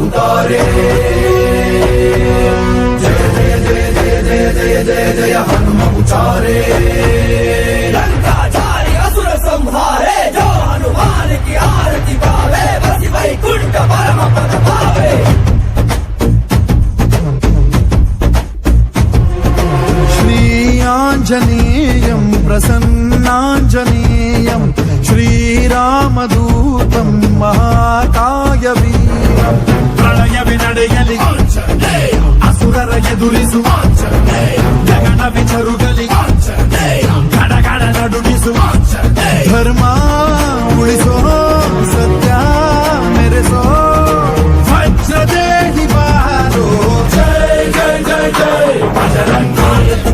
ಅವತಾರೇ ಜಯ ಜಯ ಜಯ ಜಯ ಜಯ ಜಯ ಜಯ ಜಯ ಹನುಮ ಉಚಾರೇ ಲಂಕಾಚಾರಿ ಅಸುರ ಸಂಹಾರೇ ಜೋ ಹನುಮಾನ್ ಕಿ ಆರತಿ गावे बसी वैकुंठ परम पद पावे श्री आंजनेयं प्रसन्नांजनेयं श्रीरामदूतं महाकायवीरं प्रलय विनडेयलि असुरर ಎದುರಿಸು ಜಗಣ ವಿಚರುಗಲಿ ಗಡಗಡ ನಡುಗಿಸು ಧರ್ಮ ಉಳಿಸೋ ಸತ್ಯ ಮೆರೆಸೋ ವಜ್ರದೇಹಿ ಬಾರೋ जय जय जय जय बजरंगी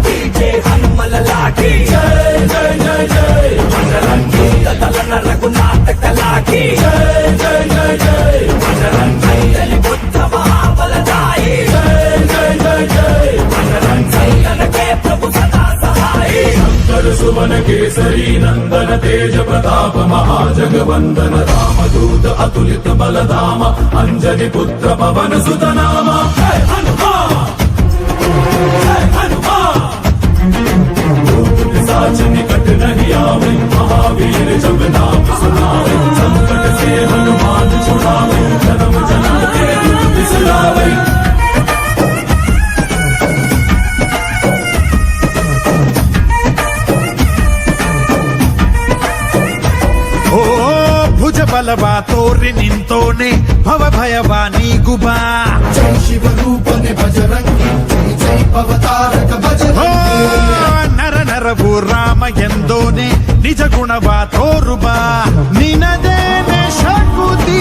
पीछे हनुमल लाठी जय जय जय जय बजरंगी दलन रघुनाथ कलाकी जय जय जय जय बजरंगी बलि बुद्ध महाबलदाई जय जय जय जय बजरंगी के प्रभु सदा सहाय शंकर सुवन केसरी नंदन तेज प्रताप महाजगवंदन रामदूत अतुलित बलधाम अंजनी पुत्र पवन सुत नाम जय हनुमान जय हनुमान साच निकट नहीं आवे महावीर जब नाम सुनावे संकट से हनुमान छुड़ावे जन्म जन्म के दुख बिसरावे ಓ ಭುಜ ಬಲವ ತೋರಿ ನಿಂತೋನೆ ಭವ ಭಯವ ನೀಗುಬಾ जय शिव रूपने बजरंगी जय जय अवतारक ಓ बजरंगी ನರ ನರವು ರಾಮ ಎಂದೋನೆ ನಿಜ ಗುಣವ ತೋರುಬಾ ನಿನದೇನೆ ಶಕುತಿ